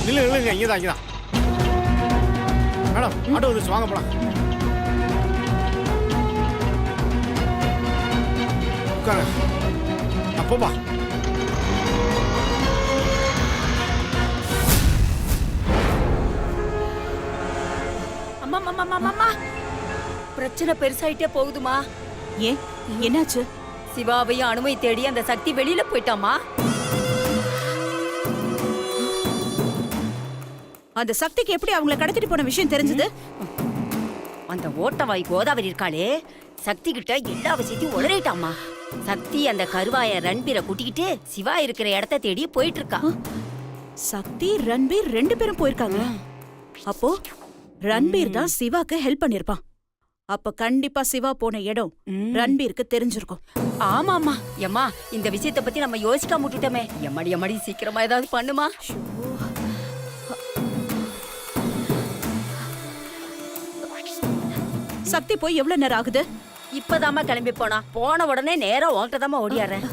நில்லுங்க இங்கதான் madam auto வந்துச்சு வாங்க போலாம். உட்காரு அப்போப்பா. அம்மா பிரச்சனை பெருசாயிட்டே போகுதுமா. ஏன் என்னாச்சு? சிவாவையும் அனுமதி தேடி அந்த சக்தி வெளியில போயிட்டாமா. அந்த சக்திக்கு எப்படி அவங்கள கடத்திட்டு போன விஷயம் தெரிஞ்சது? அந்த ஓட்டவாய் கோதாவரி இருக்காளே, சக்தி கிட்ட எல்லா விஷயத்தையும் உளறிட்டாமா. சக்தி அந்த கருவாய ரன்பீரை கூட்டிக்கிட்டு சிவா இருக்கிற இடத்த தேடி போயிட்டு இருக்கா. சக்தி ரன்பீர் 2 பேரும் போயிருக்காங்க. அப்போ ரன்பீர் தான் சிவாக்கு ஹெல்ப் பண்ணிருப்பான். அப்ப கண்டிப்பா சிவா போன இடம் ரன்பீருக்கு தெரிஞ்சிருக்கும். ஆமாமா எம்மா, இந்த விஷயத்தை பத்தி நம்ம யோசிக்காம விட்டுட்டோமே. எம்மாடி சீக்கிரமா ஏதாவது பண்ணுமா. சக்தி போய் எவ்வளவு நேரம் ஆகுது? இப்பதாம்மா கிளம்பி போன உடனே நேரா உன்கிட்ட தாம்மா ஓடியாறேன்.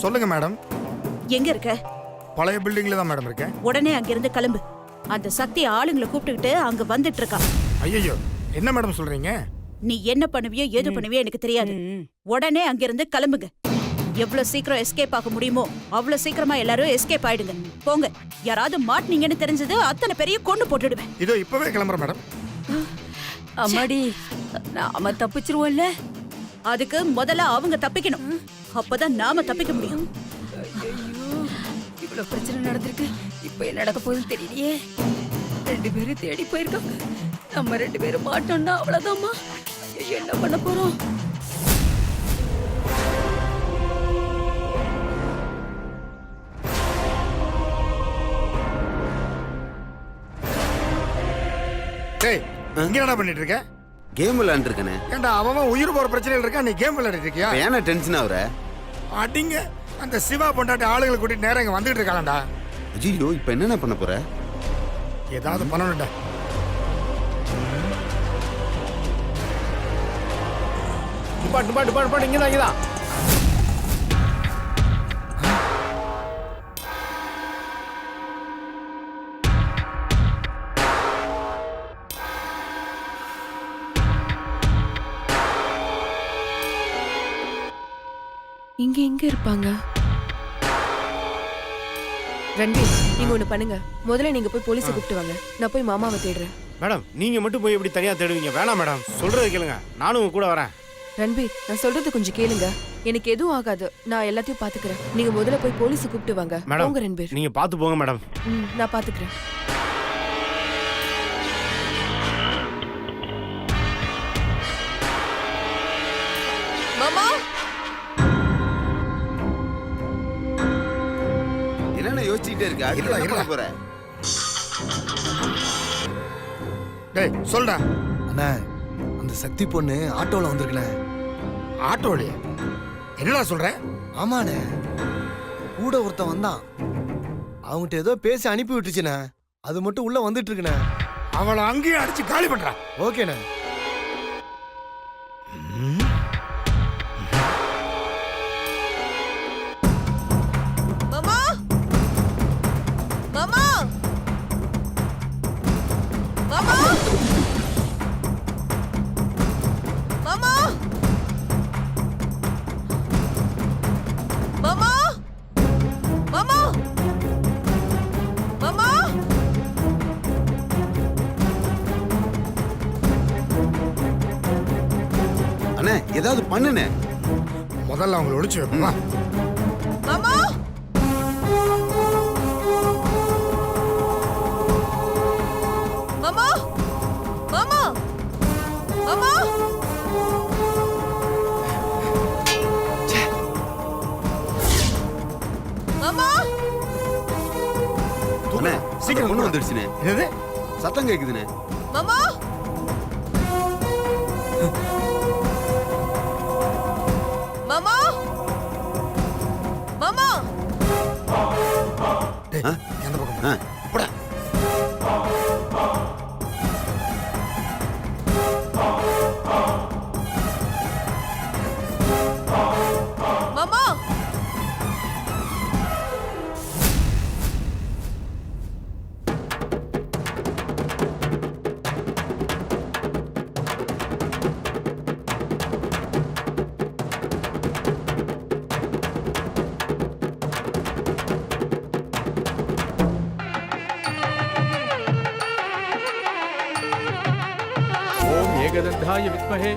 சொல்லுங்க மேடம். எங்க இருக்க? பழைய பில்டிங்ல தான் மேடம் இருக்கேன். உடனே அங்கிருந்து கிளம்பு. அந்த சக்தி ஆளுங்களை கூப்பிட்டுக்கிட்டு அங்க வந்துட்டு இருக்கா. ஐயோ என்ன மேடம் சொல்றீங்க? நீ என்ன பண்ணுவியோ ஏது பண்ணுவியோ எனக்கு தெரியாது. உடனே அங்கிருந்து கிளம்புங்க. எவ்வளவு சீக்கிரம் எஸ்கேப் ஆக முடியுமோ அவ்வளவு சீக்கிரமா எல்லாரும் எஸ்கேப் ஆயிடுங்க. போங்க. யாராவது மாட்டினீங்கன்னு தெரிஞ்சது அத்தனை பெரிய கொண்டு போட்டுடுவேன். இதோ இப்பவே கிளம்புறேன் மேடம். அம்மாடி, நாம தப்பிச்சிருவோம்ல. அதுக்கு முதல்ல அவங்க தப்பிக்கணும். அப்பதான் நாம தப்பிக்க முடியும். இவ்வளவு பிரச்சனை நடந்திருக்கு. இப்ப என்ன நடக்க போகுதுன்னு தெரியலையே. 2 பேரும் தேடி போயிருக்காங்க. நம்ம 2 பேரும் மாட்டோம்னா அவ்வளவுதாம்மா. என்ன பண்ண போறோம்? டேய் இங்க என்ன பண்ணிட்டு இருக்க? கேம் விளையாண்டு இருக்கனே. ஏண்டா அவன் உயிர் போற பிரச்சனையில இருக்கா, நீ கேம் விளையாடிட்டு இருக்கியா? ஏன்னா டென்ஷன் ஆகுற? அடிங்க அந்த சிவா பொண்டாட்டி ஆளுகளை கூட்டிட்டு நேரம் இங்க வந்துட்டு இருக்காளா? ஐயோ இப்ப என்னென்ன பண்ண போற? ஏதாவது பண்ணணும்டா. பாட்டு இங்கதான் இங்க எங்க இருப்பாங்க? ரன்பீர், நீங்க ஒண்ணு பண்ணுங்க. முதல்ல நீங்க போய் போலீஸை கூப்பிட்டு வாங்க. நான் போய் மாமாவை தேடுறேன். மேடம் நீங்க மட்டும் போய் எப்படி தனியா தேடுவீங்க? வேணாம் மேடம், சொல்றது கேளுங்க. நானும் உங்க கூட வரேன். ரன்பீர், நான் சொல்றது கொஞ்சம் கேளுங்க. எனக்கு எதுவும் ஆகாது. நான் எல்லாத்தையும் பாத்துக்கிறேன். நீங்க முதல்ல போய் போலீஸை கூப்பிட்டு வாங்க. போங்க ரன்பீர். நீங்க பாத்து போங்க மேடம். நான் பாத்துக்கிறேன். மாமா, என்னென்ன யோசிச்சுட்டே இருக்க? அடுத்து என்ன பண்ண போற? டேய் சொல்டா. அண்ணா, அந்த சக்தி பொண்ணு ஆட்டோல வந்திருக்கனே. ஆட்டோலயா? என்னடா சொல்ற? ஆமாண்ணே, கூட ஒருத்தன் வந்தான். அவங்ககிட்ட ஏதோ பேசி அனுப்பி விட்டுச்சுண்ணே. அது மட்டும் உள்ள வந்துட்டு இருக்குண்ணே. அவளை அங்கேயே அடிச்சு காலி பண்றா. ஓகேண்ணே. அண்ணே ஏதாவது பண்ணுனே. முதல்ல அவங்களை ஒளிச்சு வைப்பா. மாமா, மாமா, மாமா, மாமா. மாமா, அண்ணே சீக்கிரம் கொண்டு வந்துடுச்சுனே. என்னது சத்தம் கேக்குதுனே. மாமா, மாமா, மாமா. டேய் எந்த பக்கம் போடா. एकदन्ताय विद्महे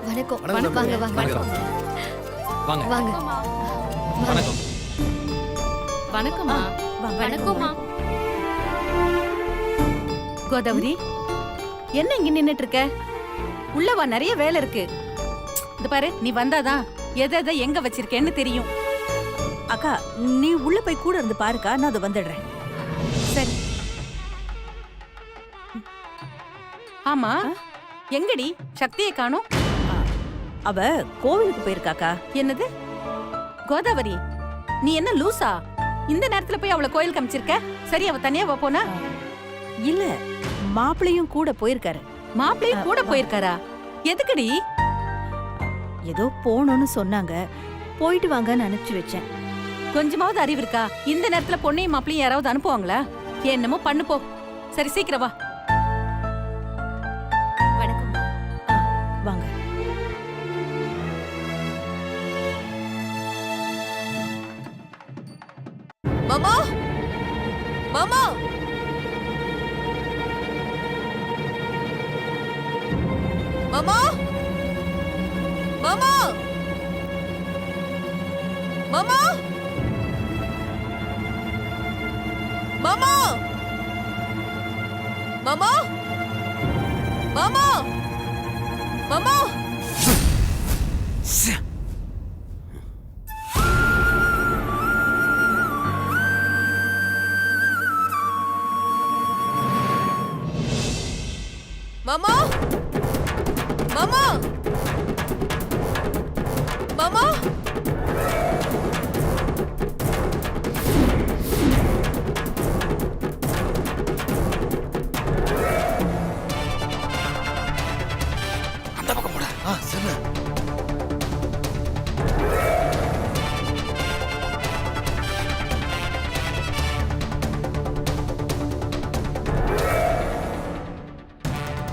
வணக்கம் வணக்கம். வாங்க வாங்க வணக்கம். வாங்க வாங்க வணக்கம். வணக்கம்மா வணக்கம்மா கோதாவரி என்ன இங்க நின்னுட்டு இருக்க? உள்ள வா, நிறைய வேலை இருக்கு. இந்த பாரு, நீ வந்தாதான் எதை எதை எங்க வச்சிருக்கேன்னு தெரியும். அக்கா, நீ உள்ள போய் கூட இருந்து பாருக்கா, நான் அதை வந்துடுறேன். சரி. ஆமா, எங்கடி சக்தியை காணோம்? அவ கோவிலுக்கு போயிருக்காக்கா. என்னது கோதாவரி, நீ என்ன லூசா? இந்த நேரத்துல போய் அவளை கோயில் காமிச்சிருக்க? சரி, அவ தனியா போனா? இல்ல, மாப்பிளையும் கூட போயிருக்காரு. மாப்பிள்ளையும் கூட போயிருக்காரா? எதுக்குடி? ஏதோ போகணும்னு சொன்னாங்க, போயிட்டு வாங்கன்னு அனுப்பிச்சு வச்சேன். கொஞ்சமாவது அறிவு இருக்கா? இந்த நேரத்துல பொண்ணையும் மாப்பிளையும் யாராவது அனுப்புவாங்களா? என்னமோ பண்ணு போ. சரி, சீக்கிரம் வா. வணக்கம்மா வாங்க. மாமா மாமா மாமா மாமா மாமா மாமா மாமா மாமா மாமா மாமா மாமா மாமா சரி.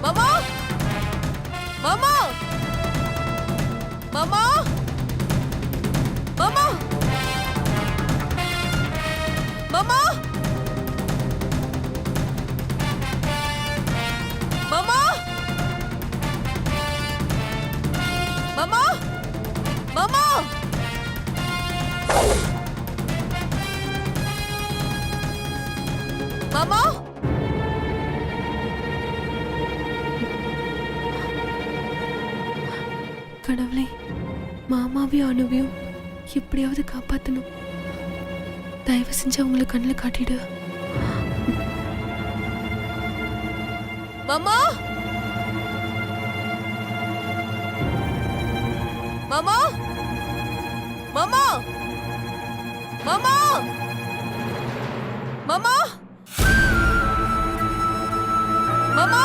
மாமா மாமா மாமா மாமா மாமா மாமா மாமா மாமா மாமா கடவுளே, மாமாவையும் அனுவையும் எப்படியாவது காப்பாத்தணும். தயவு செஞ்சு அவங்கள கண்ணில் காட்டிடு. மாமா மாமா மாமா மாமா மாமா மாமா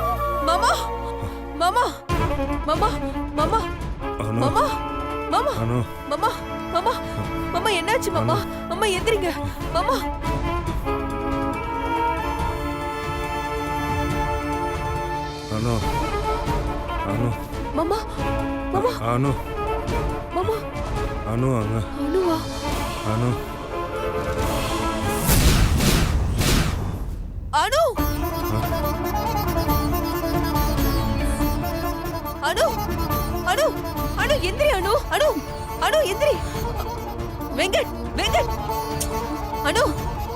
மாமா மாமா மாமா மாமா மாமா மாமா மாமா மாமா மாமா மாமா என்னாச்சு மாமா? மாமா எந்திரிங்க மாமா. அனு அனு மாமா மாமா அனு மாமா அனு அங்க அனுவா அனு அனு அனு அனு அனு எந்திரி அனு அனு அனு எந்திரி. வெங்கட் வெங்கட் அனு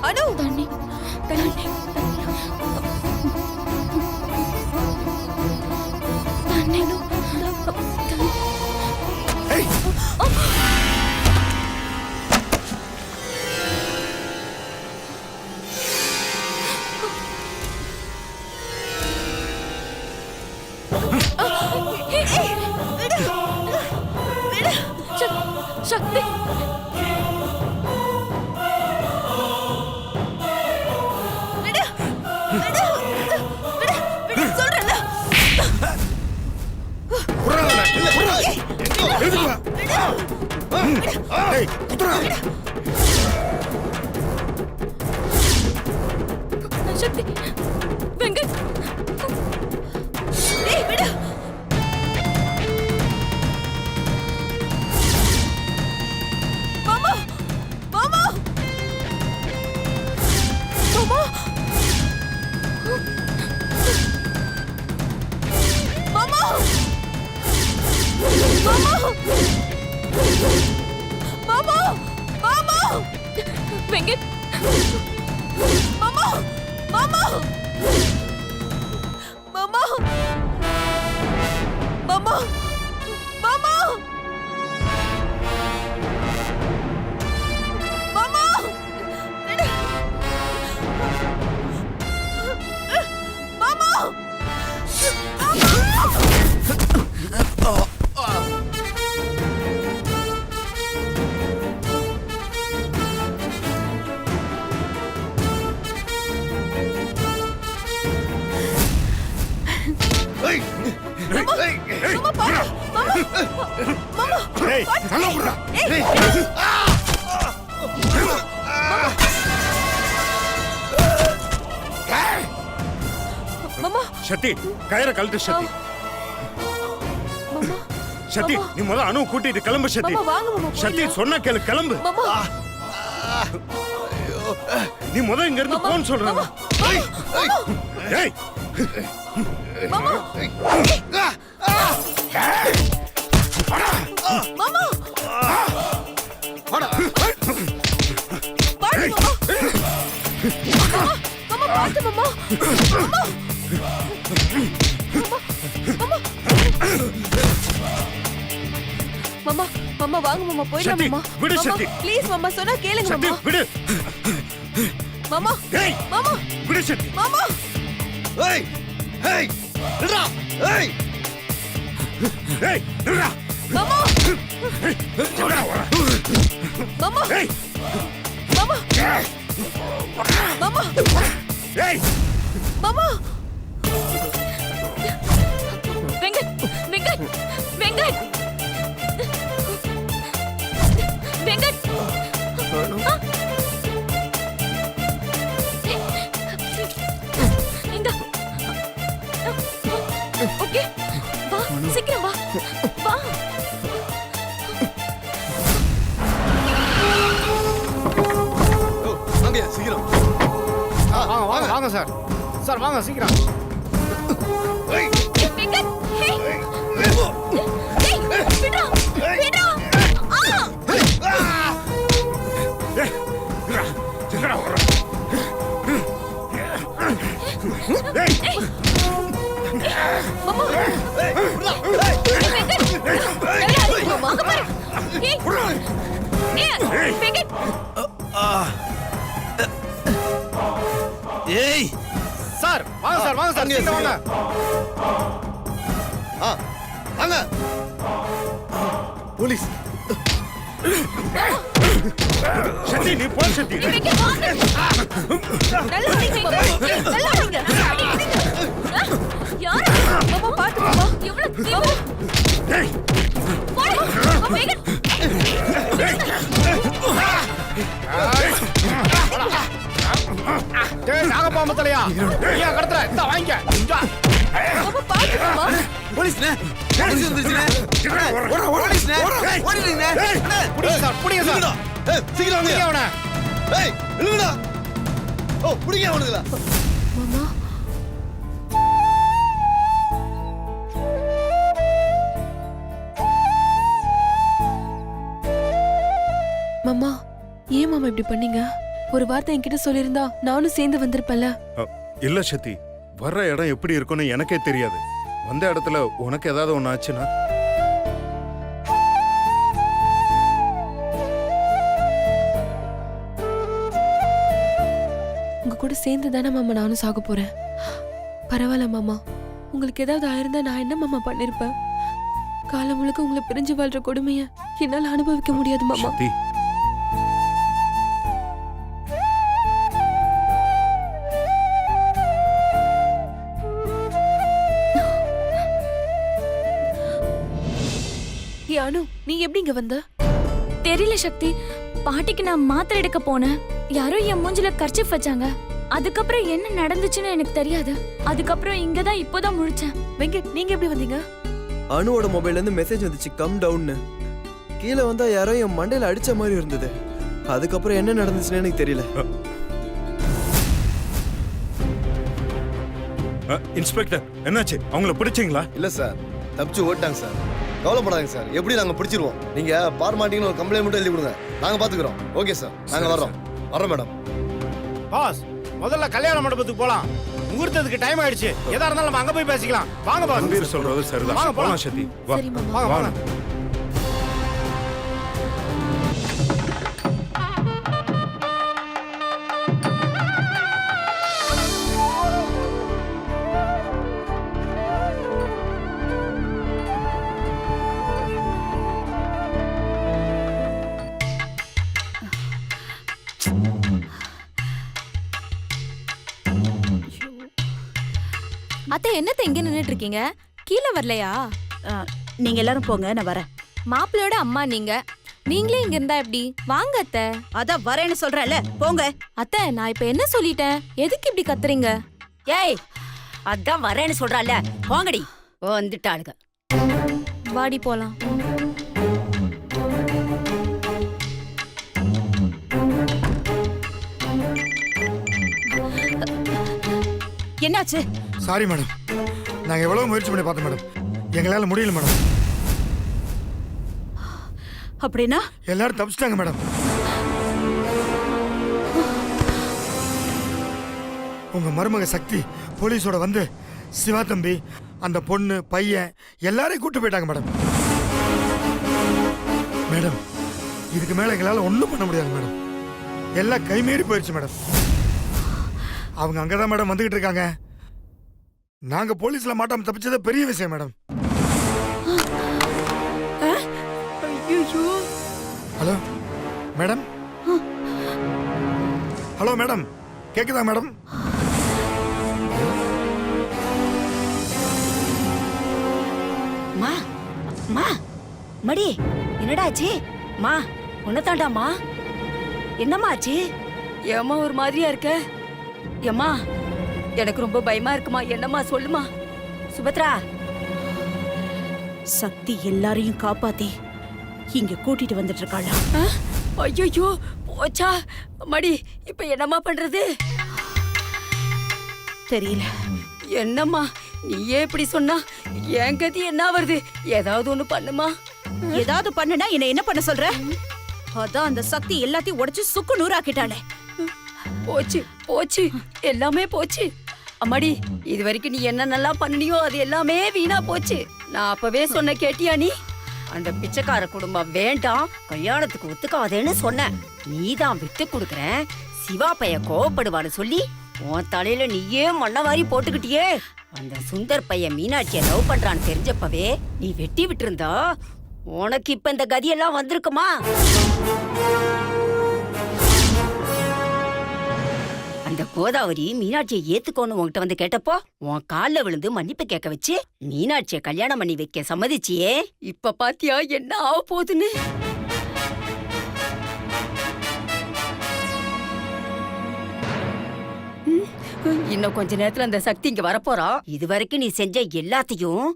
அனு தண்ணி தண்ணி தண்ணி சக்தி விடு டேய், குத்துறா. சக்தி வெங்கட் டேய் விடு. மாமா மாமா மாமா மாமா மாமா மாமா வெங்கட் மாமா மாமா மாமா மாமா மாமா மாமா விடு. மாமா மாமா பாரு மாமா டேய், நல்லா விட்றா. மாமா சக்தி கயிறை கழட்டு சக்தி. சக்தி நீ முதல்ல அணு கூட்டிட்டு கிளம்பு சக்தி. மாமா வாங்க மாமா சக்தி சொன்னா கேளு, கிளம்பு. மாமா நீ முதல்ல இங்க இருந்து போன்னு சொல்றேன். ஏய் மாமா மாமா வாடா. பாத்து மாமா மாமா பாத்து மாமா மாமா மாமா வாங்க மாமா போயிடலாம் சக்தி, மாமா விடு மாமா, சக்தி. ப்ளீஸ் மாமா சொன்னா கேளுங்க சக்தி மாமா விடு. மாமா ஏய் மாமா விடு சக்தி. மாமா ஏய் ஏய் நில்றா. ஏய் ஏய் நில்றா. மாமா எங்கடா வர? மாமா ஏய் மாமா மாமா ஏய் மாமா வெங்கட் வெங்கட் வெங்கட் வெங்கட் இந்த ஓகே வா சீக்கிரம் வா வா ஓ, வாங்கய்யா சீக்கிரம். வாங்க வாங்க வாங்க சார். சார் வாங்க சீக்கிரம். ஏய் வெங்கட் ஹே ஏய் விடா விடா ஏய் நில்றா. எங்கடா வர? ஏய் மாமா மாமா அங்க பாரு ஏய் வெங்கட் ஏய் சார் வாங்க சார், வாங்க சார், சீக்கிரம் வாங்க. வாங்க. போலீஸ். சக்தி நீ போ சக்தி. வெங்கட் வாங்க நல்லா அடிங்க மாமா நல்லா அடிங்க யாரு மாமா பாத்து மாமா எவ்வளவு தீவு ஏய் போடு வெங்கட் டேய் நாகப்பாம்பு தலையா. ஏன் கடத்துற? இந்தா வாங்கிக்க. இந்தா. மாமா பாத்து மாமா போலீஸ்ண்ணே. போலீஸ் வந்துருச்சுண்ணே. போலீஸ்ண்ணே. ஓடிடுங்கண்ணே. ஏய் புடிங்க சார், புடிங்க சார். நில்லுங்கடா. ஏய், சீக்கிரம் புடிங்க வாங்க. அவனை. ஏய் நில்லுங்கடா. ஓ புடிங்க அவனுங்களா. மாமா மாமா ஏன் மாமா இப்படி பண்ணீங்க? ஒரு வார்த்தை என்கிட்ட சொல்லியிருந்தா நானும் சேர்ந்து வந்திருப்பேன்ல. இல்ல சக்தி, வர்ற இடம் எப்படி இருக்குன்னு எனக்கே தெரியாது. வந்த இடத்துல உனக்கு ஏதாவது ஒண்ணு ஆச்சுன்னா உங்க கூட சேர்ந்து தானே மாமா நானும் சாக போறேன். பரவாயில்ல மாமா, உங்களுக்கு ஏதாவது ஆயிருந்தா நான் என்ன மாமா பண்ணிருப்பேன்? காலம் முழுக்க உங்களை பிரிஞ்சு வாழ்ற கொடுமைய என்னால அனுபவிக்க முடியாது மாமா. சக்தி ஏ அனு, நீ எப்படி இங்க வந்த? தெரியல சக்தி. பாட்டிக்கு நான் மாத்திரை எடுக்க போனேன். யாரோ என் மூஞ்சில கர்ச்சீஃப் வச்சாங்க. அதுக்கப்புறம் என்ன நடந்துச்சுன்னு எனக்கு தெரியாது. அதுக்கப்புறம் இங்கதான் இப்போதான் முழிச்சேன். வெங்கட் நீங்க எப்படி வந்தீங்க? அனுவோட மொபைல்ல இருந்து மெசேஜ் வந்துச்சு, கம் டவுன்னு. கீழே வந்தா யாரோ என் மண்டையில அடிச்ச மாதிரி இருந்தது. அதுக்கப்புறம் என்ன நடந்துச்சுன்னு எனக்கு தெரியல. இன்ஸ்பெக்டர் என்னாச்சு? அவங்கள பிடிச்சிங்களா? இல்ல சார், தப்பிச்சு ஓட்டாங்க சார். கவலைப்படாதீங்க சார், எப்படி நாங்க பிடிச்சிருவோம். நீங்க பார் மாட்டீங்கன்னு ஒரு கம்ப்ளைண்ட் மட்டும் எழுதி கொடுங்க, நாங்க பாத்துக்கிறோம். ஓகே சார், நாங்க வர்றோம் மேடம். பாஸ், முதல்ல கல்யாண மண்டபத்துக்கு போலாம். முகூர்த்தத்துக்கு டைம் ஆயிடுச்சு. எதா இருந்தாலும் நம்ம அங்க போய் பேசிக்கலாம். வாங்க பாஸ். தம்பீர் சொல்றது சரிதான். வாங்க, போலாம். போலாம் சக்தி. வா சரி மாமா. வாங்க வாங்க. வாங்க. அத்தை என்னத்த இங்க நின்னுட்டு இருக்கீங்க? கீழே வரலையா? நீங்க எல்லாரும் போங்க, நான் வரேன். மாப்பிள்ளையோட அம்மா நீங்க. நீங்களே இங்க இருந்தா எப்படி? வாங்க அத்தை. அதான் வரேன்னு சொல்றேன்ல, போங்க. அத்தை நான் இப்ப என்ன சொல்லிட்டேன்? எதுக்கு இப்படி கத்துறீங்க? ஏய், அதான் வரேன்னு சொல்றால, போங்கடி. வந்துட்டாளுங்க. வாடி போலாம். என்னாச்சு? சாரி மேடம், நாங்க எவ்வளவு முயற்சி பண்ணி பார்த்தோம் மேடம், எங்களால முடியல மேடம். அப்படின்னா எல்லாரும் தப்பிச்சிட்டாங்க மேடம். உங்க மருமக சக்தி போலீஸோட வந்து சிவா தம்பி, அந்த பொண்ணு, பையன் எல்லாரையும் கூட்டு போயிட்டாங்க மேடம். மேடம், இதுக்கு மேல எங்களால ஒண்ணும் பண்ண முடியாது மேடம். எல்லாம் கைமீறி போயிடுச்சு மேடம். அவங்க அங்கதான் மேடம் வந்துகிட்டு இருக்காங்க. நாங்க போலீஸ்ல மாட்டாம தப்பிச்சது பெரிய விஷயம் madam. Hello madam, hello madam, கேக்குதா மேடம்? மா மா மடி, என்னடாச்சு? மா உன்னதாண்டாமா? என்னம்மா ஆச்சு? ஏம்மா ஒரு மாதிரியா இருக்க? ஏம்மா எனக்கு ரொம்ப பயமா இருக்குமா. என்னம்மா சொல்லுமா. சுபத்ரா, சக்தி எல்லாரையும் காப்பாத்தி இங்க கூட்டிட்டு வந்துட்டு இருக்காளா? ஐயோ போச்சா மடி, இப்ப என்னம்மா பண்றது? தெரியல. என்னம்மா நீயே இப்படி சொன்னா என் கதி என்ன வருது? ஏதாவது ஒண்ணு பண்ணுமா. ஏதாவது பண்ணுனா என்ன என்ன பண்ண சொல்ற? அதான் அந்த சக்தி எல்லாத்தையும் உடைச்சு சுக்கு நூறாக்கிட்டாளே. போச்சு போச்சு, எல்லாமே போச்சு. அம்மாடி, இது வரைக்கும் நீ என்ன நல்லா பண்ணினியோ அது எல்லாமே வீணா போச்சு. நான் அப்பவே சொன்ன கேட்டியா நீ? அந்த பிச்சைக்கார குடும்பம் வேண்டாம், கல்யாணத்துக்கு ஒத்துக்காதேன்னு சொன்ன. நீதான் விட்டு கொடுக்கறேன், சிவா பைய கோவப்படுவான்னு சொல்லி உன் தலையில நீயே மண்ணவாரி போட்டுக்கிட்டியே. அந்த சுந்தர் பையன் மீனாட்சியை லவ் பண்றான்னு தெரிஞ்சப்பவே நீ வெட்டி விட்டுருந்தா உனக்கு இப்ப இந்த கதியெல்லாம் வந்திருக்குமா? அந்த கோதாவரி மீனாட்சியை ஏத்துக்கோன்னு உன்கிட்ட வந்து கேட்டப்போ உன் கால்ல விழுந்து மன்னிப்பு கேட்க வச்சு மீனாட்சியை கல்யாணம் பண்ணி வைக்க சம்மதிச்சியே. இப்ப பாத்தியா என்ன ஆக போகுதுன்னு? இன்னும் கொஞ்ச நேரத்துல அந்த சக்தி இங்க வரப்போறா. இதுவரைக்கும் நீ செஞ்ச எல்லாத்தையும்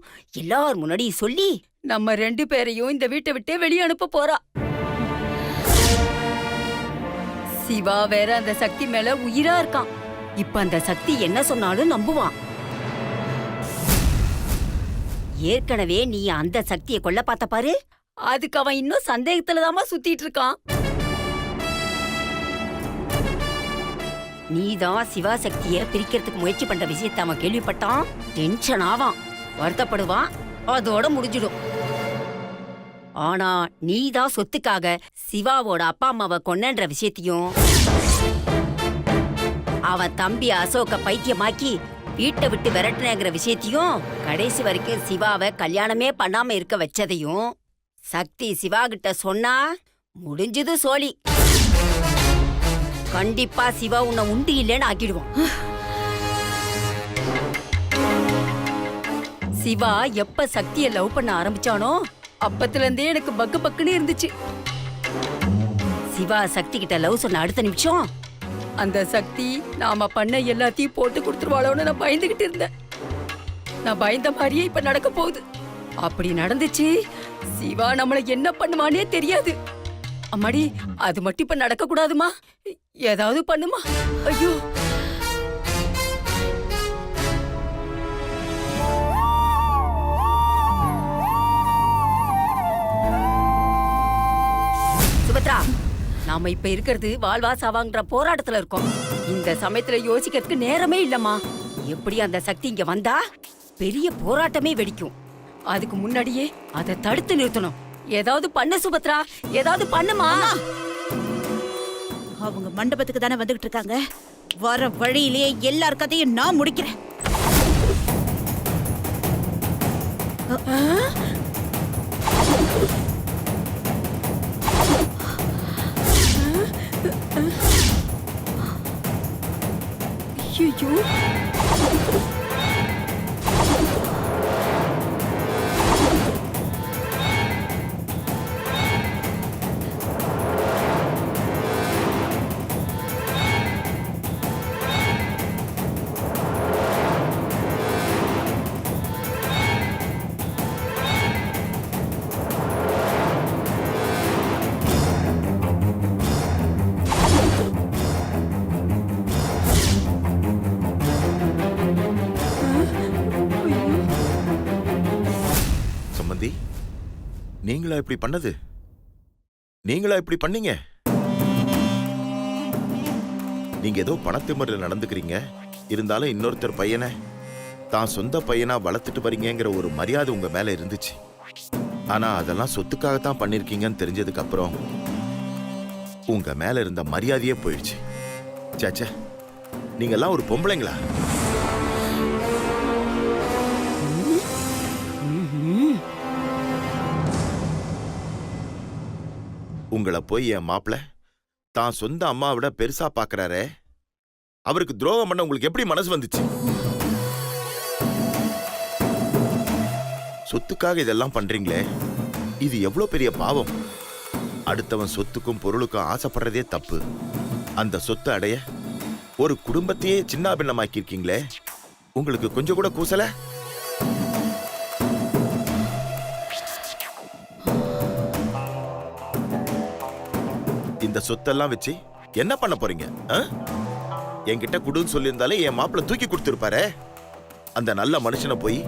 எல்லார் முன்னாடியும் சொல்லி நம்ம 2 பேரையும் இந்த வீட்டை விட்டே வெளியே அனுப்ப போறா. சிவா வேற அந்த சக்தி மேல உயிரா இருக்கான். இப்ப அந்த சக்தி என்ன சொன்னாலும் நம்புவான். ஏற்கனவே நீ அந்த சக்தியை கொல்ல பார்த்த பாரு, அதுக்கு அவன் இன்னும் சந்தேகத்துலதாமா சுத்திட்டு இருக்கான். நீதான் சிவா சக்திய பிரிக்கிறதுக்கு முயற்சி பண்ற விஷயத்தை அவன் கேள்விப்பட்டான். டென்ஷன் ஆவான், வருத்தப்படுவான், அதோட முடிஞ்சிடும். ஆனா நீதான் சொத்துக்காக சிவாவோட அப்பா அம்மாவை கொன்னன்ற விஷயத்தையும், அவன் தம்பி அசோக்க பைத்தியமாக்கி வீட்டை விட்டு விரட்டுனங்கிற விஷயத்தையும், கடைசி வரைக்கும் சிவாவை கல்யாணமே பண்ணாம இருக்க வச்சதையும் சக்தி சிவா கிட்ட சொன்னா முடிஞ்சது சோழி. கண்டிப்பா சிவா உன்னை உண்டு இல்லைன்னு ஆக்கிடுவான். சிவா எப்ப சக்தியை லவ் பண்ண ஆரம்பிச்சானோ அப்பத்துல இருந்தே எனக்கு பக்கு பக்குன்னு இருந்துச்சு. சிவா சக்தி கிட்ட லவ் சொன்ன அடுத்த நிமிஷம் அந்த சக்தி நாம பண்ண எல்லாத்தையும் போட்டு கொடுத்துருவாளோன்னு நான் பயந்துகிட்டு இருந்தேன். நான் பயந்த மாதிரியே இப்ப நடக்க போகுது. அப்படி நடந்துச்சு, சிவா நம்மள என்ன பண்ணுவானே தெரியாது. அம்மாடி, அது மட்டும் இப்ப நடக்க கூடாதுமா. ஏதாவது பண்ணுமா? ஐயோ, சுபத்ரா, நாம இப்ப இருக்கிறது வாழ்வா சாவாங்கிற போராட்டத்துல இருக்கோம். இந்த சமயத்துல யோசிக்கிறதுக்கு நேரமே இல்லம்மா. எப்படி அந்த சக்தி இங்க வந்தா பெரிய போராட்டமே வெடிக்கும். அதுக்கு முன்னாடியே அதை தடுத்து நிறுத்தணும். ஏதாவது பண்ணு சுபத்ரா, ஏதாவது பண்ணுமா. அவங்க மண்டபத்துக்கு தானே வந்துகிட்டு இருக்காங்க. வர வழியிலேயே எல்லார் கதையும் நான் முடிக்கிறேன். ஐயோ, சம்பந்தி, நீங்களா இப்படி பண்ணது? நீங்களா இப்படி பண்ணீங்க? நீங்க ஏதோ பணத்திமிரில் நடந்துக்கிறீங்க. இருந்தாலும் இன்னொருத்தர் பையனை தான் சொந்த பையனா வளர்த்துட்டு வரீங்கிற ஒரு மரியாதை உங்க மேல இருந்துச்சு. ஆனா அதெல்லாம் சொத்துக்காகத்தான் பண்ணிருக்கீங்கன்னு தெரிஞ்சதுக்கு அப்புறம் உங்க மேல இருந்த மரியாதையே போயிடுச்சு. சேச்சே, நீங்க எல்லாம் ஒரு பொம்பளைங்களா? உங்களை போய் என் மாப்பிள்ள தான் சொந்த அம்மாவை விட பெருசா பாக்குறாரே, அவருக்கு துரோகம் பண்ண உங்களுக்கு எப்படி மனசு வந்துச்சு? சொத்துக்காக இதெல்லாம் பண்றீங்களே, இது எவ்வளவு பெரிய பாவம். அடுத்தவன் சொத்துக்கும் பொருளுக்கும் ஆசைப்படுறதே தப்பு. அந்த சொத்து அடைய ஒரு குடும்பத்தையே சின்னாபின்னமாக்கி இருக்கீங்களே, உங்களுக்கு கொஞ்சம் கூட கூசல? இந்த சொத்தெல்லாம் வச்சு என்ன பண்ண போறீங்க? என்கிட்ட குடுன்னு சொல்லியிருந்தாலே என் மாப்பிள்ள தூக்கி கொடுத்திருப்பாரே. அந்த நல்ல மனுஷனை போய்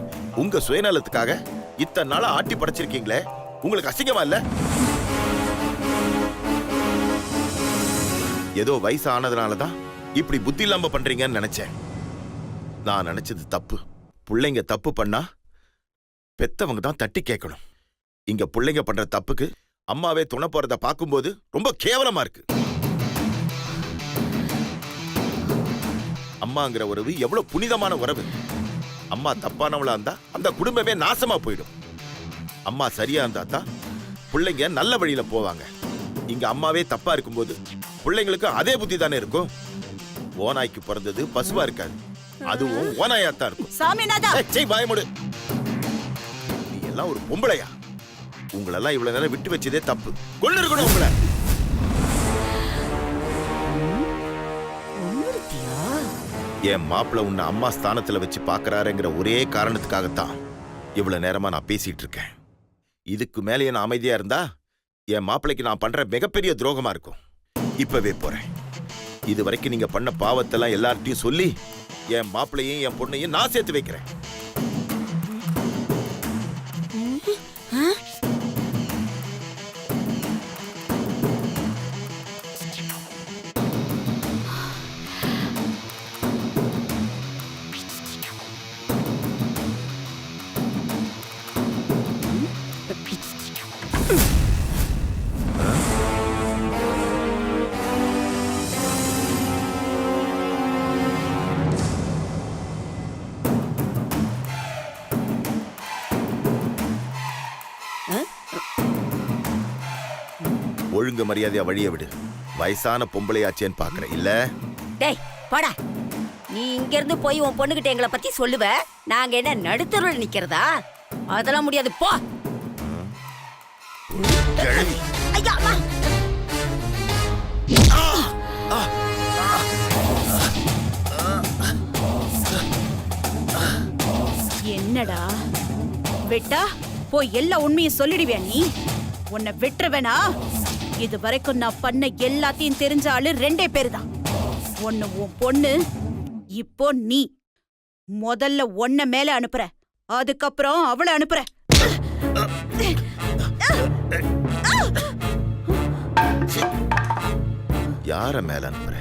உங்க சுயநலத்துக்காக இத்தனை நாளா ஆட்டி படைச்சிருக்கீங்களே, உங்களுக்கு அசிங்கமா இல்ல? ஏதோ வயசு ஆனதுனாலதான் இப்படி புத்தி இல்லாம பண்றீங்கன்னு நினைச்சேன். நான் நினைச்சது தப்பு. பிள்ளைங்க தப்பு பண்ணா பெத்தவங்க தான் தட்டி கேட்கணும். இங்க பிள்ளைங்க பண்ற தப்புக்கு அம்மாவே துணை போறத பார்க்கும்போது ரொம்ப கேவலமா இருக்கு. அம்மாங்கிற உறவு எவ்வளவு புனிதமான உறவு. அம்மா தப்பானவளா இருந்தா அந்த குடும்பமே நாசமா போயிடும். அம்மா சரியா இருந்தா தான் பிள்ளைங்க நல்ல வழியில போவாங்க. இங்க அம்மாவே தப்பா இருக்கும்போது பிள்ளைங்களுக்கு அதே புத்தி தானே இருக்கும். ஓநாய்க்கு பிறந்தது பசுவா இருக்காது, அதுவும் ஓநாயாத்தான் இருக்கும். சாமிநாதா, பயமுடு. நீ எல்லாம் ஒரு பொம்பளையா? உங்களெல்லாம் இவ்வளவு நேரம் விட்டு வச்சதே தப்பு. கொண்டு இருக்கணும் உங்களை. என் மாப்பிள்ள உன்னை அம்மா ஸ்தானத்துல வச்சு பாக்குறாருங்கிற ஒரே காரணத்துக்காகத்தான் இவ்வளவு நேரமா நான் பேசிட்டு இருக்கேன். இதுக்கு மேலே நான் அமைதியா இருந்தா என் மாப்பிள்ளைக்கு நான் பண்ற மிகப்பெரிய துரோகமா இருக்கும். இப்பவே போறேன். இது வரைக்கும் நீங்க பண்ண பாவத்தெல்லாம் எல்லார்ட்டையும் சொல்லி என் மாப்பிள்ளையும் என் பொண்ணையும் நான் சேர்த்து வைக்கிறேன். ஒழுங்கு மரியாதையா வழிய விடு. வயசான பொம்பளையாச்சேன்னு பாக்குற இல்ல? டேய் போடா. நீ இங்க இருந்து போய் உன் பொண்ணுகிட்ட எங்களை பத்தி சொல்லுவ. நாங்க என்ன நடுத்தருவில் நிக்கிறதா? அதெல்லாம் முடியாது, போ. கிழவி. ஐயா, அம்மா. என்னடா விட்டா போய் எல்லா உண்மையும் சொல்லிடுவியா நீ? உன்னை விட்டுருவேனா? இது வரைக்கும் நான் பண்ண எல்லாத்தையும் தெரிஞ்ச ஆளு 2 பேரு தான். ஒன்னு உன் பொண்ணு, இப்போ நீ. முதல்ல உன்னை மேல அனுப்புற, அதுக்கப்புறம் அவளை அனுப்புற. யார மேல அனுப்புற?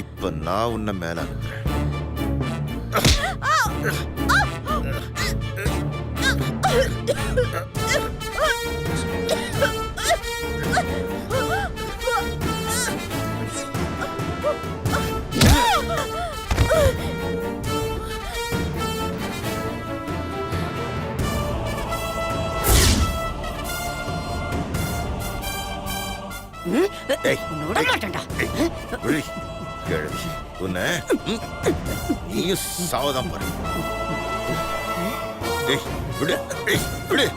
இப்ப நான் உன்னை மேல அனுப்புறேன். ஏய், உன்னோட மாட்டேன்டா. விழி, கிழவி. உன்னை நீயும் சாவதான் பாரு. ஏய், விடு, ஏய், விடு.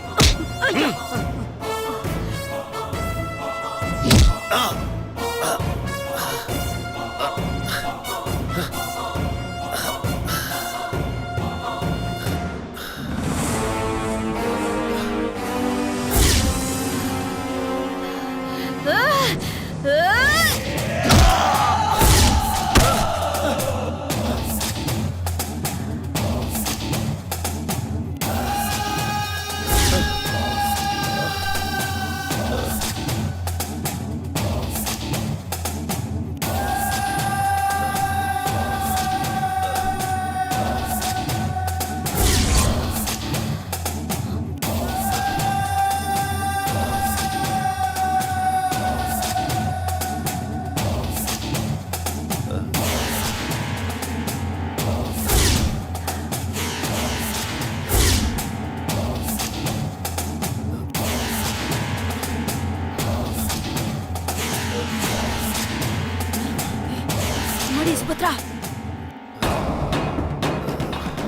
அம்மாடி சுபத்ரா,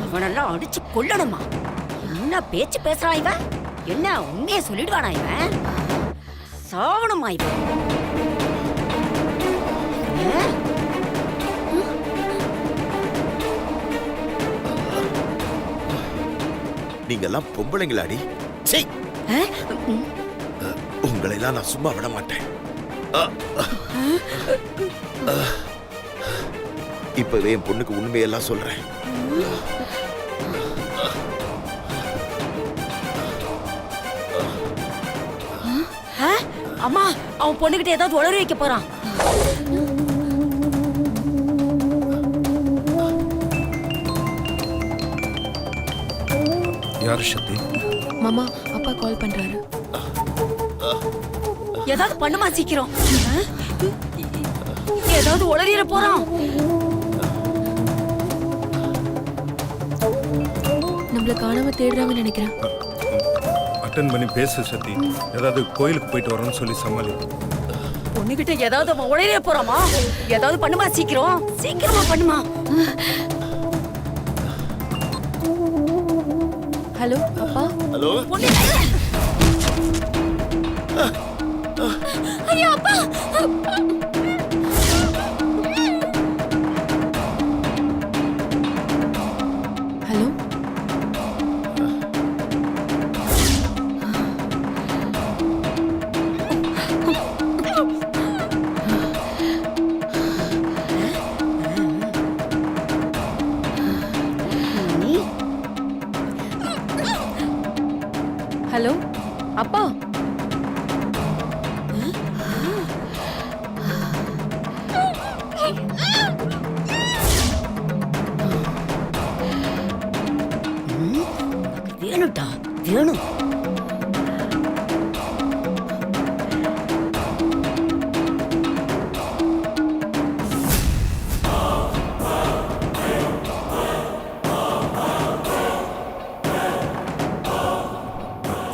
அவனெல்லாம் அடிச்சு கொல்லணுமா? என்ன பேச்சு பேசுறான் இவன்? என்ன உண்மையை சொல்லிடுவானா இவன்? சாவணுமா இவன்? நீங்க எல்லாம் பொம்பளைங்களாடி. சீ, உங்களை எல்லாம் நான் சும்மா விட மாட்டேன். இப்பவே என் பொண்ணுக்கு உண்மையெல்லாம் சொல்றேன். அம்மா, அவன் பொண்ணுகிட்ட ஏதாவது உளறி வைக்க போறான். யார் சக்தி? மாமா, அப்பா கால் பண்றாரு. ஏதாவது பண்ணுமா சீக்கிரம். ஏதாவது உளறிற போறான். நம்மள காணாம தேடுறாங்கன்னு நினைக்கிறேன். அட்டன் பண்ணி பேசு சக்தி. ஏதாவது கோயிலுக்கு போயிட்டு வரோன்னு சொல்லி சமாளி. பொண்ணுகிட்ட ஏதாவது அவன் உளறிற போறாமா? ஏதாவது பண்ணுமா சீக்கிரம். சீக்கிரமா பண்ணுமா. ஹலோ அப்பா. ஹலோ. ஐயோ அப்பா. ஹலோ. ஹலோ அப்பா. வேணும்டா, வேணும்.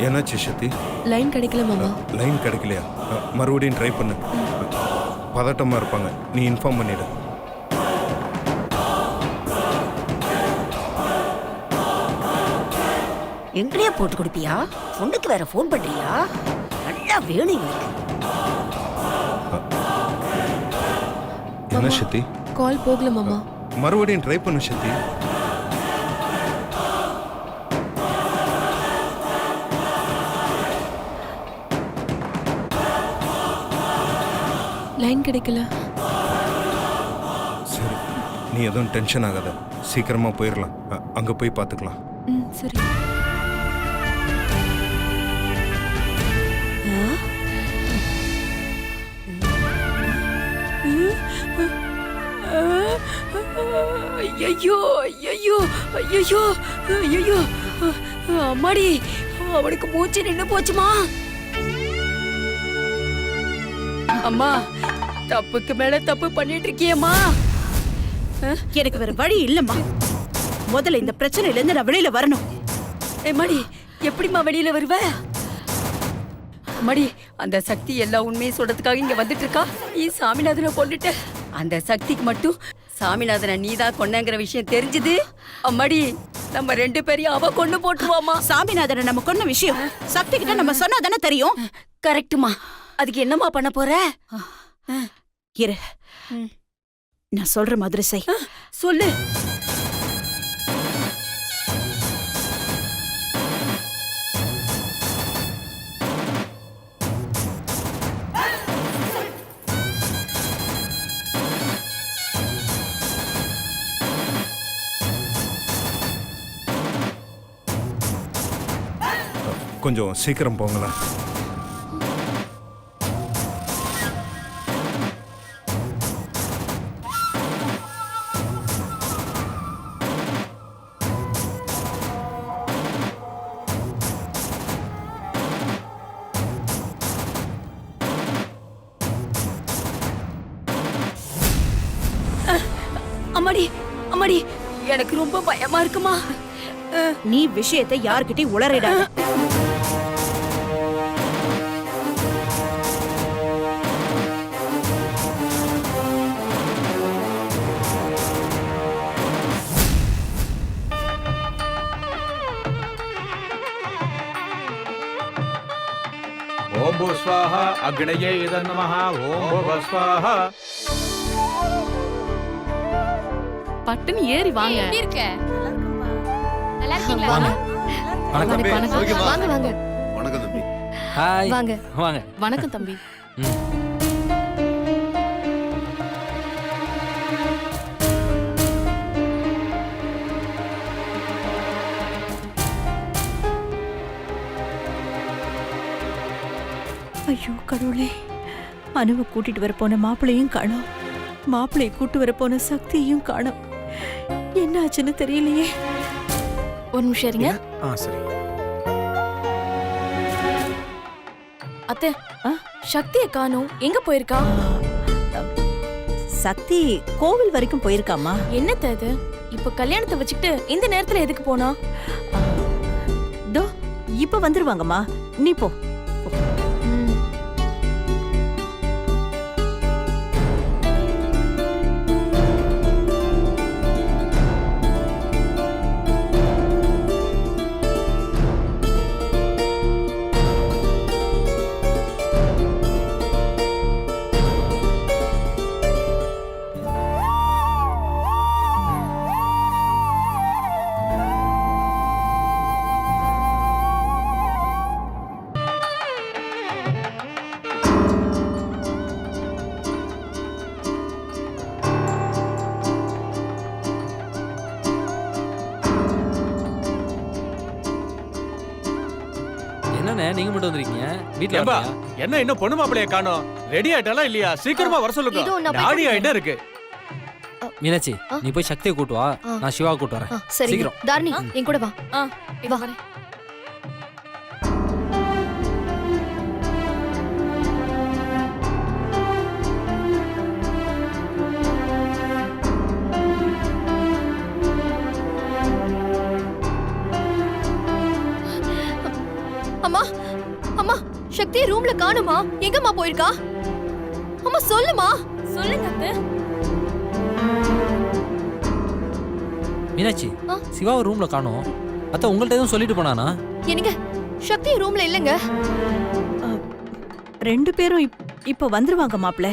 என்னாச்சு சக்தி? லைன் கிடைக்கல மாமா. லைன் கிடைக்கலையா? மறுபடியும் ட்ரை பண்ணு. பதட்டமா இருப்பாங்க, நீ இன்ஃபார்ம் பண்ணிடு. எங்களையே போட்டு கொடுப்பியா? பொண்ணுக்கு வேற போன் பண்றியா? நல்லா வேணும் இவனுக்கு. என்ன சக்தி? கால் போகல மாமா. மறுபடியும் ட்ரை பண்ணு சக்தி. லைன் கிடைக்கல. சரி, நீ எதுவும் டென்ஷன் ஆகாத, சீக்கிரமா போயிடலாம். அங்க போய் பார்த்துக்கலாம். சரி. ஐயோ ஐயோ ஐயோ ஐயோ அம்மாடி, அவனுக்கு மூச்சு நின்னு போச்சுமா. அம்மா, தப்புக்கு மேல தப்பு பண்ணிட்டு இருக்கியம்மா. எனக்கு வேற வழி இல்லம்மா. முதல்ல இந்த பிரச்சனையில இருந்து நான் வெளியில வரணும். ஏமாடி, எப்படிம்மா வெளியில வருவ? அம்மாடி, அந்த சக்தி எல்லா உண்மையும் சொல்றதுக்காக இங்க வந்துட்டு இருக்கா. நீ சாமிநாதனை கொண்டுட்ட. அந்த சக்திக்கு மட்டும் சாமிநாதனை நீதான் கொன்னங்கிற விஷயம் தெரிஞ்சது, அம்மாடி, நம்ம 2 பேரையும் அவ கொண்டு போட்டுருவாமா. சாமிநாதனை நம்ம கொன்ன விஷயம் சக்தி கிட்ட நம்ம சொன்னா தானே தெரியும். கரெக்டுமா. அதுக்கு என்னம்மா பண்ண போற? இரு, நான் சொல்ற மாதிரி செய். சொல்லு. கொஞ்சம் சீக்கிரம் போங்களேன். அம்மாடி அம்மாடி, எனக்கு ரொம்ப பயமா இருக்குமா. நீ விஷயத்தை யார்கிட்டயும் உளறிடாத. ஓம் பூ ஸ்வாஹா அக்னயே இதன் நமஹ. ஓம் பூ ஸ்வாஹா. பட்டுன்னு ஏறி வாங்க. எப்படி இருக்க? நல்லா இருக்கீங்களா? வணக்கம் தம்பி. ஓகேமா? வாங்க வாங்க. வணக்கம் தம்பி. ஹாய். வாங்க. வாங்க. வணக்கம் தம்பி. ஐயோ கடவுளே, அனுவை கூட்டிட்டு வர போன மாப்பிள்ளையும் காணோம், மாப்பிள்ளையை கூட்டு வர போன சக்தியையும் காணோம். என்ன ஆச்சுன்னு தெரியலையே. ஒரு நிமிஷம் இருங்க. சரி. அத்தை, சக்தியை காணோம். எங்க போயிருக்கா? சக்தி கோவில் வரைக்கும் போயிருக்காமா. என்னத்த இது? இப்ப கல்யாணத்தை வச்சுக்கிட்டு இந்த நேரத்துல எதுக்கு போனா? தோ இப்ப வந்துருவாங்கம்மா, நீ போ. என்னண்ணே நீங்க மட்டும் வந்திருக்கீங்க? வீட்ல ஏம்பா, வரலையா? என்ன இன்னும் பொண்ணு மாப்பிளைய காணோம்? ரெடி ஆயிட்டாலா இல்லையா? சீக்கிரமா வர சொல்லுங்க. இதோ நான் போய் நாடி ஆயிட்டே இருக்கு. மீனாட்சி நீ போய் சக்தியை கூட்டு வா, நான் சிவா கூட்டு வரேன். சரி சீக்கிரம். தாரணி, என் கூட வா. வா வரேன். அம்மா அம்மா, சக்தியை ரூம்ல காணுமா? எங்கம்மா போயிருக்கா? அம்மா சொல்லுமா. சொல்லுங்க அத்தை. மீனாட்சி சிவாவை ரூம்ல காணோம். அத்தை உங்கள்ட்ட எதுவும் சொல்லிட்டு போனானா? என்னங்க, சக்தி ரூம்ல இல்லங்க. 2 பேரும் இப்ப வந்துருவாங்க மாப்பிள்ள.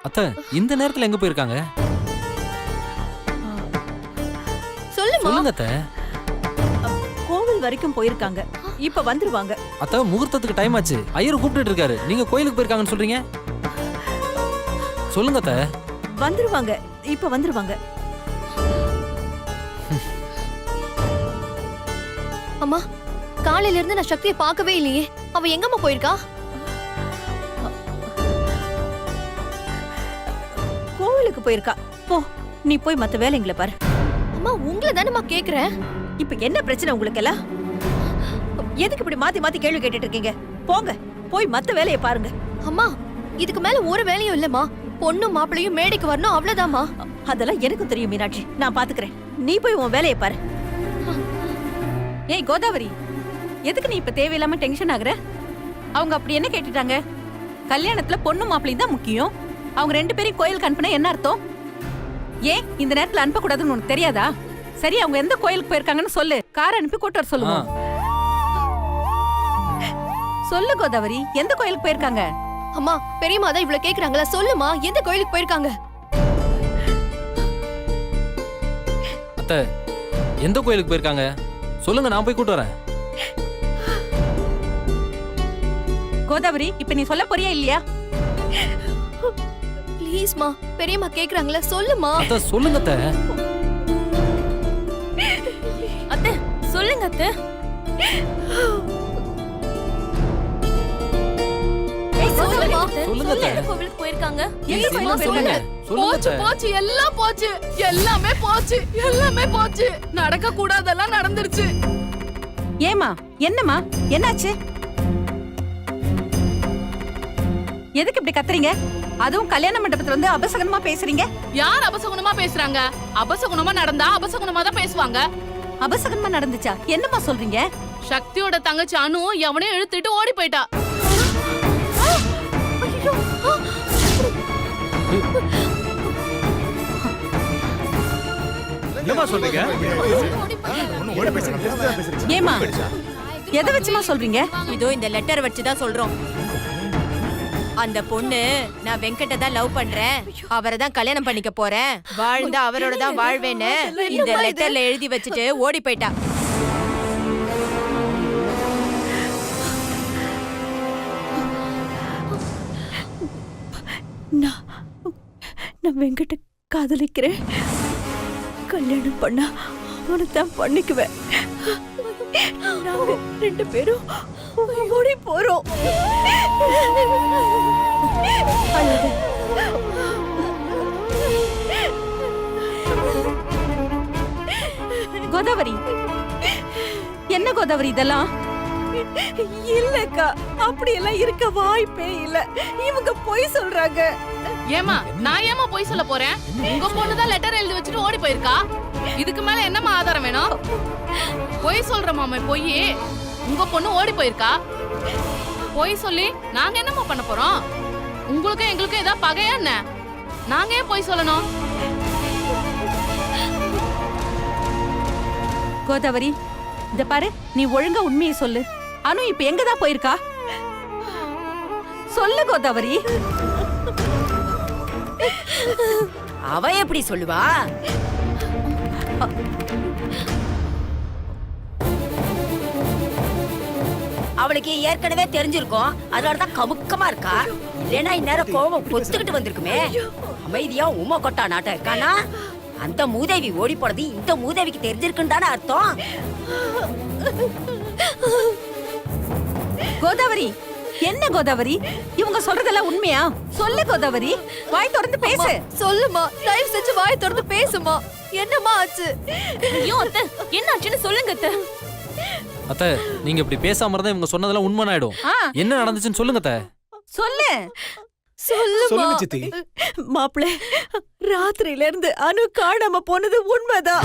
அத்தை இந்த நேரத்துல எங்க போயிருக்காங்க? சொல்லுமா. சொல்லுங்க அத்தை. கோவில் வரைக்கும் போயிருக்காங்க, இப்ப வந்துருவாங்க. அத்தை முகூர்த்தத்துக்கு டைம் ஆச்சு, ஐயர் கூப்பிட்டு இருக்காரு, நீங்க கோயிலுக்கு போயிருக்காங்கன்னு சொல்றீங்க. சொல்லுங்க அத்தை. வந்துருவாங்க, இப்ப வந்துருவாங்க. அம்மா, காலையில இருந்து நான் சக்தியை பார்க்கவே இல்லையே. அவ எங்கம்மா போயிருக்கா? கோவிலுக்கு போயிருக்கா. போ, நீ போய் மத்த வேலைங்களை பாரு. அம்மா, உங்களை தானேம்மா கேக்குறேன். இப்ப என்ன பிரச்சனை உங்களுக்கு எல்லாம்? எதுக்கு இப்படி மாத்தி மாத்தி கேள்வி கேட்டுட்டு இருக்கீங்க? போங்க, போய் மத்த வேலையை பாருங்க. அம்மா, இதுக்கு மேல ஒரு வேலையும் இல்லம்மா. பொண்ணும் மாப்பிளையும் மேடைக்கு வரணும், அவ்வளவுதாம்மா. அதெல்லாம் எனக்கும் தெரியும் மீனாட்சி, நான் பாத்துக்கிறேன். நீ போய் உன் வேலையை பாரு. ஏய் கோதாவரி, எதுக்கு நீ இப்ப தேவையில்லாம டென்ஷன் ஆகுற? அவங்க அப்படி என்ன கேட்டுட்டாங்க? கல்யாணத்துல பொண்ணு மாப்பிளையும் தான் முக்கியம். அவங்க 2 பேரையும் கோயிலுக்கு அனுப்புனா என்ன அர்த்தம்? ஏன் இந்த நேரத்துல அனுப்ப கூடாதுன்னு உனக்கு தெரியாதா? சரி, அவங்க எந்த கோயிலுக்கு போயிருக்காங்கன்னு சொல்லு, கார் அனுப்பி கூட்டு வர சொல்லுவோம். சொல்லு கோதாவரி, எந்த கோயிலுக்கு போயிருக்காங்க? அம்மா, பெரியம்மா தான் இவ்வளவு கேக்குறாங்களா? சொல்லுமா, எந்த கோயிலுக்கு போயிருக்காங்க? அத்தை எந்த கோயிலுக்கு போயிருக்காங்க சொல்லுங்க, நான் போய் கூட்டு வரேன். கோதாவரி, இப்ப நீ சொல்ல போறியா இல்லையா? ப்ளீஸ்மா, பெரியம்மா கேக்குறாங்களா? சொல்லுமா. அத்தை சொல்லுங்க அத்தை. அத்தை சொல்லுங்க அத்தை. சொல்லுமா. சொல்லுங்க அத்தை. கோவிலுக்கு போயிருக்காங்க. எங்க கோயிலுக்கு சொல்லுங்க போயிருக்காங்க? சொல்லுங்க அத்தை. போச்சு, எல்லாம் போச்சு, எல்லாமே போச்சு, எல்லாமே போச்சு. நடக்க கூடாதெல்லாம் நடந்துருச்சு. ஏமா, என்னம்மா, என்னாச்சு? எதுக்கு இப்படி கத்துறீங்க? அதுவும் கல்யாண மண்டபத்துல வந்து அபசகனமா பேசுறீங்க. யார் அபசகுணமா பேசுறாங்க? அபசகுணமா நடந்தா அபசகுணமா தான் பேசுவாங்க. அபசகனமா நடந்துச்சா? என்னம்மா சொல்றீங்க? சக்தியோட தங்கச்சி அனு எவனையும் இழுத்துட்டு ஓடி போயிட்டா. என்னமா சொல்றீங்க? ஏமா, எதை வச்சுமா சொல்றீங்க? இதோ இந்த லெட்டர் வச்சுதான் சொல்றோம். அந்த பொண்ணு, நான் வெங்கட்ட தான் லவ் பண்றேன், அவரை தான் கல்யாணம் பண்ணிக்க போறேன், வாழ்ந்தா அவரோட தான் வாழ்வேன்னு இந்த லெட்டர்ல எழுதி வச்சுட்டு ஓடி போயிட்டா. நான் வெங்கட்ட காதலிக்கிறேன், கல்யாணம் பண்ணா அவனை தான் பண்ணிக்குவேன். நாங்க 2 பேரும் ஓடி போறோம். கோதாவரி, என்ன கோதாவரி இதெல்லாம்? இல்லக்கா, அப்படி எல்லாம் இருக்க வாய்ப்பே இல்ல. இவங்க பொய் சொல்றாங்க. ஏமா, நான் ஏமா போய் சொல்ல போறேன்? உங்க பொண்ணுதான் லெட்டர் எழுதி வச்சுட்டு ஓடி போயிருக்கா. இதுக்கு மேல என்னமா ஆதாரம் வேணும்? பொய் சொல்ற மாமா, பொய். உங்க பொண்ணு ஓடி போயிருக்கா. பொய் சொல்லி நாங்க என்னமா பண்ண போறோம்? உங்களுக்கும் எங்களுக்கும் ஏதாவது பகையா என்ன? நாங்க ஏன் பொய் சொல்லணும்? கோதாவரி, இத பாரு, நீ ஒழுங்கா உண்மையை சொல்லு. அனு இப்ப எங்கதான் போயிருக்கா? சொல்லு கோதாவரி. அவ எப்படி சொல்லுவா? அவளுக்கு ஏற்கனவே தெரிஞ்சிருக்கும், அதனாலதான் கமுக்கமா இருக்கா. இல்லைன்னா இந்நேரம் கோபம் பொத்துக்கிட்டு வந்திருக்குமே. அமைதியா உமா கொட்டா நாட்டம் இருக்கானா? அந்த மூதேவி ஓடி போனது இந்த மூதேவிக்கு தெரிஞ்சிருக்குன்னு தானே அர்த்தம். கோதாவரி, என்ன கோதாவரி, இவங்க சொல்றதெல்லாம் உண்மையா? சொல்லு கோதாவரி, வாய் திறந்து பேசு. சொல்லுமா, தயவு செஞ்சு வாய் திறந்து பேசுமா. என்னமா ஆச்சு? ஐயோ அத்தை, என்ன ஆச்சுன்னு சொல்லுங்க அத்தை. அத்தை நீங்க இப்படி பேசாம இருந்தா இவங்க சொன்னதெல்லாம் உண்மை ஆயிடும். என்ன நடந்துச்சுன்னு சொல்லுங்க அத்தை. சொல்லு. சொல்லுமா. சித்தி. மாப்பிள்ளை, ராத்திரியில இருந்து அனு காணாம போனது உண்மைதான்.